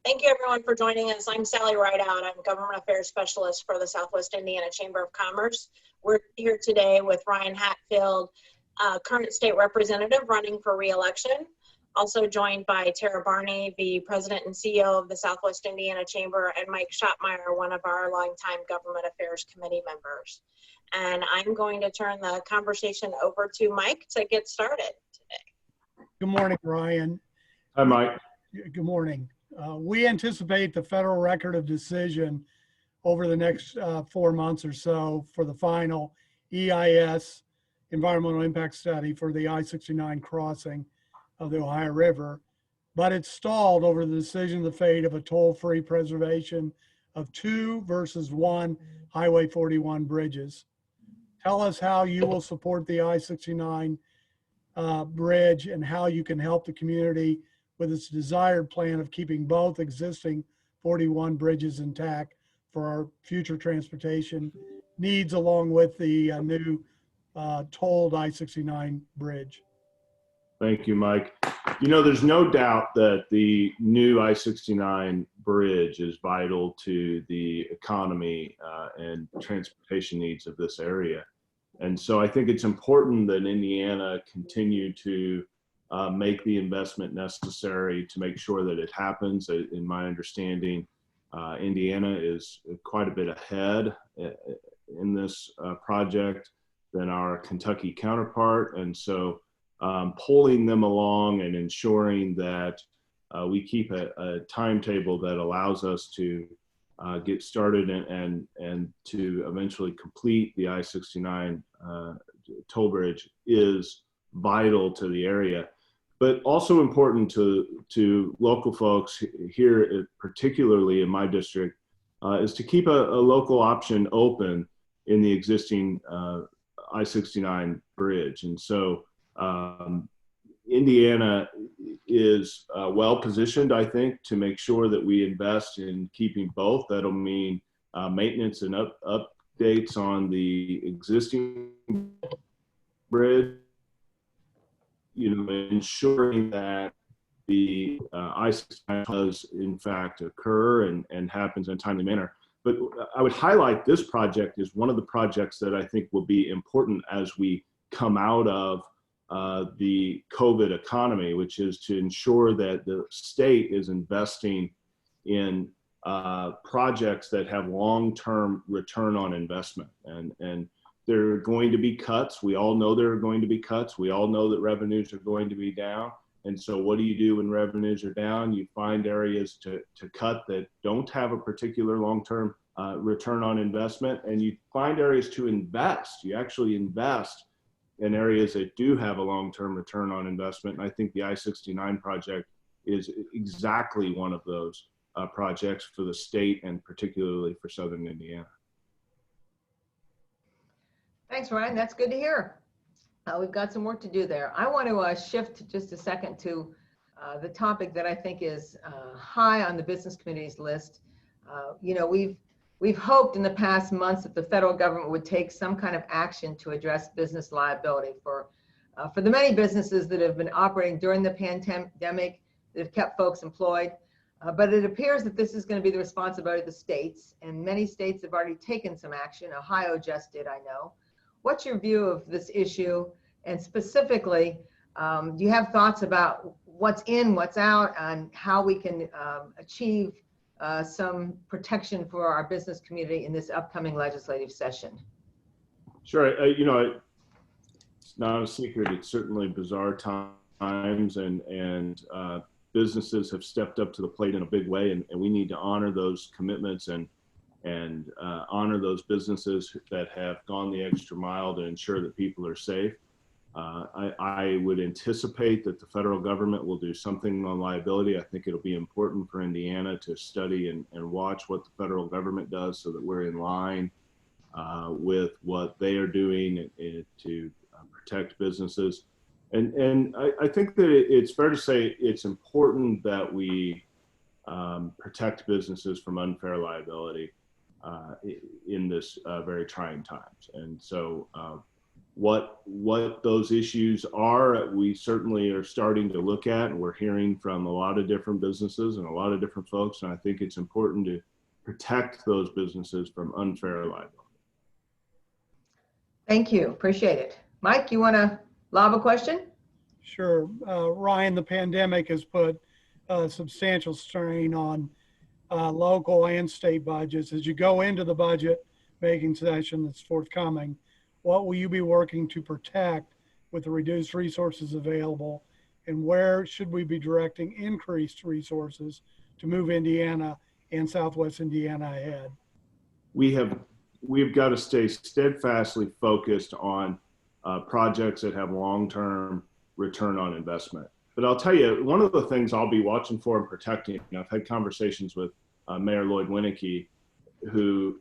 Thank you everyone for joining us. I'm Sally Rideout. I'm Government Affairs Specialist for the Southwest Indiana Chamber of Commerce. We're here today with Ryan Hatfield, current state representative running for re-election. Also joined by Tara Barney, the President and CEO of the Southwest Indiana Chamber, and Mike Schottmeyer, one of our longtime Government Affairs Committee members. And I'm going to turn the conversation over to Mike to get started today. Good morning, Ryan. Hi, Mike. Good morning. We anticipate the federal record of decision over the next 4 months or so for the final EIS, Environmental Impact Study for the I-69 crossing of the Ohio River, but it's stalled over the decision of the fate of a toll-free preservation of 2 versus 1 Highway 41 bridges. Tell us how you will support the I-69 bridge and how you can help the community with its desired plan of keeping both existing 41 bridges intact for our future transportation needs, along with the new tolled I-69 bridge. Thank you, Mike. You know, there's no doubt that the new I-69 bridge is vital to the economy and transportation needs of this area. And so I think it's important that Indiana continue to make the investment necessary to make sure that it happens. In my understanding, Indiana is quite a bit ahead in this project than our Kentucky counterpart. And so pulling them along and ensuring that we keep a timetable that allows us to get started and to eventually complete the I-69 toll bridge is vital to the area, but also important to local folks here, particularly in my district, is to keep a local option open in the existing I-69 bridge. And so Indiana is well positioned, I think, to make sure that we invest in keeping both. That'll mean maintenance and updates on the existing bridge, ensuring that the I-69 does in fact occur and happens in a timely manner. But I would highlight this project is one of the projects that I think will be important as we come out of the COVID economy, which is to ensure that the state is investing in projects that have long-term return on investment. And there are going to be cuts. We all know there are going to be cuts. We all know that revenues are going to be down. And so what do you do when revenues are down? You find areas to cut that don't have a particular long-term return on investment, and you find areas to invest. You actually invest in areas that do have a long-term return on investment. And I think the I-69 project is exactly one of those projects for the state and particularly for Southern Indiana. Thanks, Ryan. That's good to hear. We've got some work to do there. I want to shift just a second to the topic that I think is high on the business community's list. We've hoped in the past months that the federal government would take some kind of action to address business liability for the many businesses that have been operating during the pandemic, that have kept folks employed. But it appears that this is going to be the responsibility of the states, and many states have already taken some action. Ohio just did, I know. What's your view of this issue? And specifically, do you have thoughts about what's in, what's out, and how we can achieve some protection for our business community in this upcoming legislative session? Sure. It's not a secret. It's certainly bizarre times, and businesses have stepped up to the plate in a big way, and we need to honor those commitments and honor those businesses that have gone the extra mile to ensure that people are safe. I would anticipate that the federal government will do something on liability. I think it'll be important for Indiana to study and watch what the federal government does so that we're in line with what they are doing to protect businesses. And I think that it's fair to say it's important that we protect businesses from unfair liability in this very trying times. And so what those issues are, we certainly are starting to look at, and we're hearing from a lot of different businesses and a lot of different folks. And I think it's important to protect those businesses from unfair liability. Thank you. Appreciate it. Mike, you want to lob a question? Sure. Ryan, the pandemic has put substantial strain on local and state budgets. As you go into the budget making session that's forthcoming, what will you be working to protect with the reduced resources available, and where should we be directing increased resources to move Indiana and Southwest Indiana ahead? We've got to stay steadfastly focused on projects that have long-term return on investment. But I'll tell you, one of the things I'll be watching for and protecting, I've had conversations with Mayor Lloyd Winnicky, who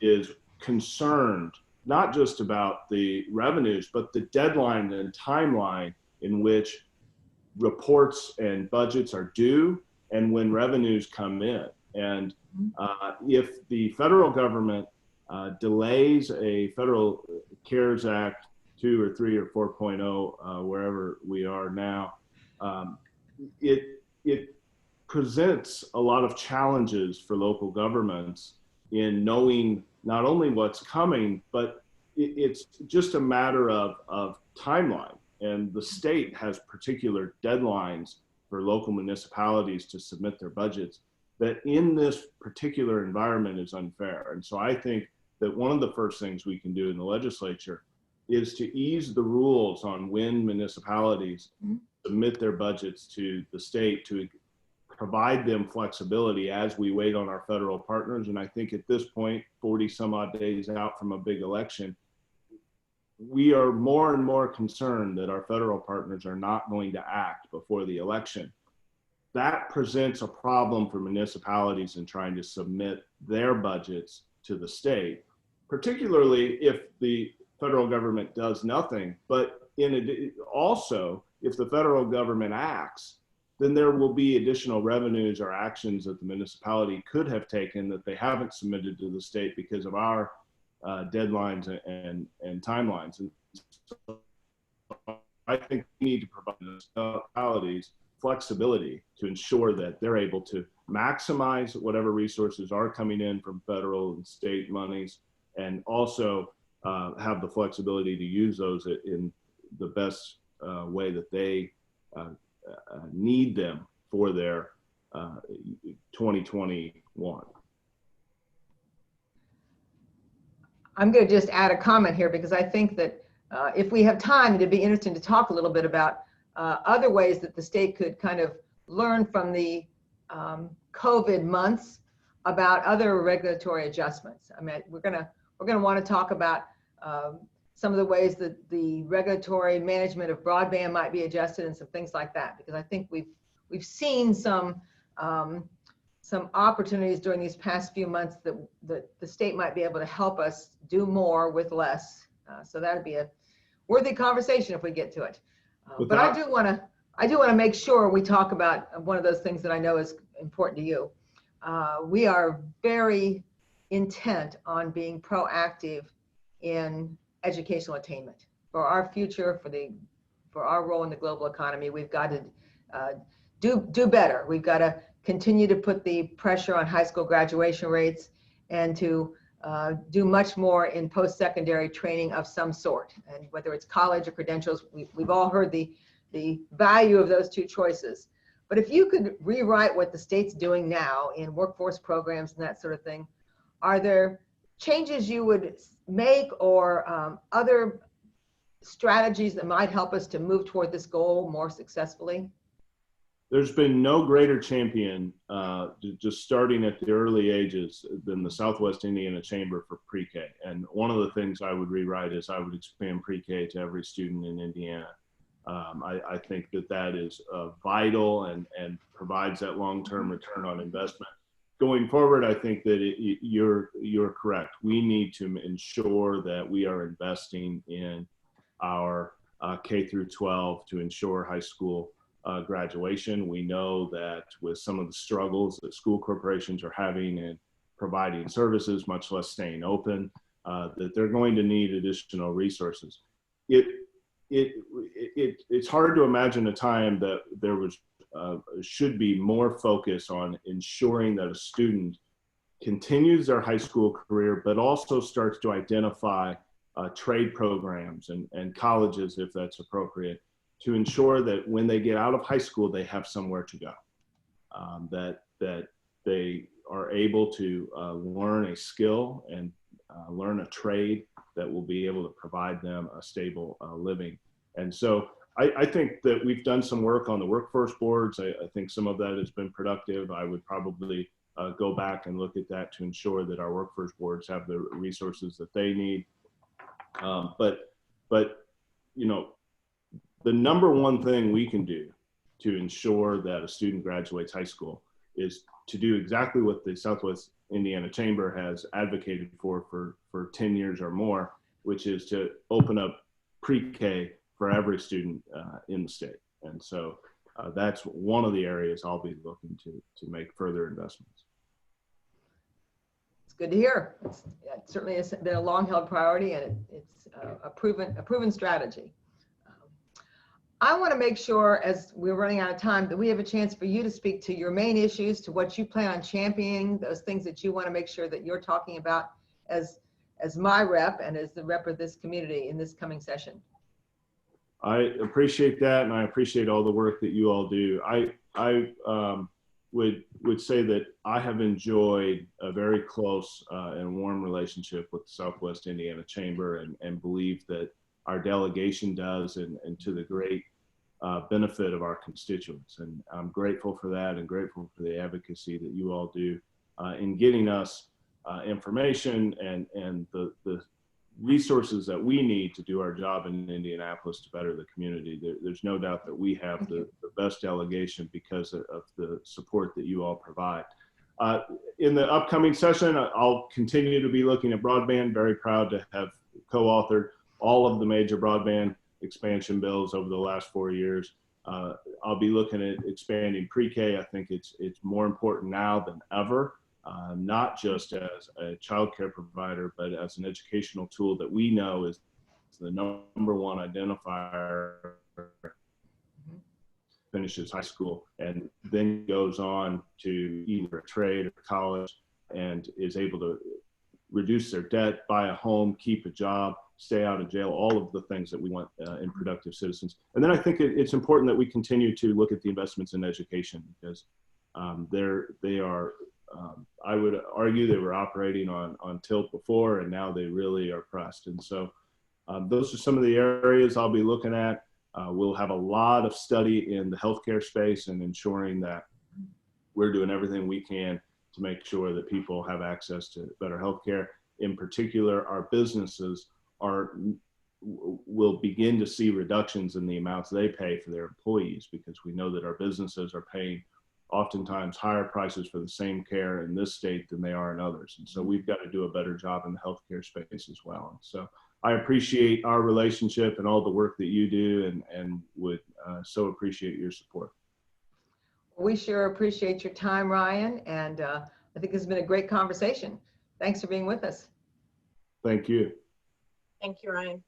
is concerned not just about the revenues, but the deadline and timeline in which reports and budgets are due and when revenues come in. And if the federal government delays a federal CARES Act 2 or 3 or 4.0, wherever we are now, it presents a lot of challenges for local governments in knowing not only what's coming, but it's just a matter of timeline. And the state has particular deadlines for local municipalities to submit their budgets that in this particular environment is unfair. And so I think that one of the first things we can do in the legislature is to ease the rules on when municipalities submit their budgets to the state, to provide them flexibility as we wait on our federal partners. And I think at this point, 40 some odd days out from a big election, we are more and more concerned that our federal partners are not going to act before the election. That presents a problem for municipalities in trying to submit their budgets to the state, particularly if the federal government does nothing. But also, if the federal government acts, then there will be additional revenues or actions that the municipality could have taken that they haven't submitted to the state because of our deadlines and timelines. And so I think we need to provide municipalities flexibility to ensure that they're able to maximize whatever resources are coming in from federal and state monies, and also have the flexibility to use those in the best way that they need them for their 2021. I'm going to just add a comment here because I think that if we have time, it'd be interesting to talk a little bit about other ways that the state could kind of learn from the COVID months about other regulatory adjustments. I mean, we're going to want to talk about some of the ways that the regulatory management of broadband might be adjusted and some things like that, because I think we've seen some opportunities during these past few months that the state might be able to help us do more with less. So that'd be a worthy conversation if we get to it. But I do want to make sure we talk about one of those things that I know is important to you. We are very intent on being proactive in educational attainment for our future, for our role in the global economy. We've got to do better. We've got to continue to put the pressure on high school graduation rates and to do much more in post-secondary training of some sort. And whether it's college or credentials, we've all heard the value of those two choices. But if you could rewrite what the state's doing now in workforce programs and that sort of thing, are there changes you would make or other strategies that might help us to move toward this goal more successfully? There's been no greater champion, just starting at the early ages, than the Southwest Indiana Chamber for pre-K. And one of the things I would rewrite is I would expand pre-K to every student in Indiana. I think that is vital and provides that long-term return on investment. Going forward, I think that you're correct. We need to ensure that we are investing in our K through 12 to ensure high school graduation. We know that with some of the struggles that school corporations are having in providing services, much less staying open, that they're going to need additional resources. It's hard to imagine a time that there was should be more focus on ensuring that a student continues their high school career, but also starts to identify trade programs and colleges, if that's appropriate, to ensure that when they get out of high school, they have somewhere to go, that they are able to learn a skill and learn a trade that will be able to provide them a stable living. And so I think that we've done some work on the workforce boards. I think some of that has been productive. I would probably go back and look at that to ensure that our workforce boards have the resources that they need. But you know, the number one thing we can do to ensure that a student graduates high school is to do exactly what the Southwest Indiana Chamber has advocated for 10 years or more, which is to open up pre-K for every student in the state. And so that's one of the areas I'll be looking to make further investments. It's good to hear. It certainly has been a long-held priority, and it's a proven strategy. I want to make sure, as we're running out of time, that we have a chance for you to speak to your main issues, to what you plan on championing, those things that you want to make sure that you're talking about as my rep and as the rep of this community in this coming session. I appreciate that, and I appreciate all the work that you all do. I would say that I have enjoyed a very close and warm relationship with the Southwest Indiana Chamber, and believe that our delegation does, and to the great benefit of our constituents. And I'm grateful for that, and grateful for the advocacy that you all do in getting us information and the resources that we need to do our job in Indianapolis to better the community. There's no doubt that we have the best delegation because of the support that you all provide. In the upcoming session, I'll continue to be looking at broadband. Very proud to have co-authored all of the major broadband expansion bills over the last 4 years. I'll be looking at expanding pre-K. I think it's more important now than ever, not just as a childcare provider, but as an educational tool that we know is the number one identifier. Finishes high school and then goes on to either a trade or college, and is able to reduce their debt, buy a home, keep a job, stay out of jail, all of the things that we want in productive citizens. And then I think it's important that we continue to look at the investments in education, because they are, I would argue they were operating on tilt before, and now they really are pressed. And so those are some of the areas I'll be looking at. We'll have a lot of study in the healthcare space, and ensuring that we're doing everything we can to make sure that people have access to better healthcare. In particular, our businesses will begin to see reductions in the amounts they pay for their employees, because we know that our businesses are paying oftentimes higher prices for the same care in this state than they are in others. And so we've got to do a better job in the healthcare space as well. And so I appreciate our relationship and all the work that you do, and would so appreciate your support. We sure appreciate your time, Ryan, and I think this has been a great conversation. Thanks for being with us. Thank you. Thank you, Ryan.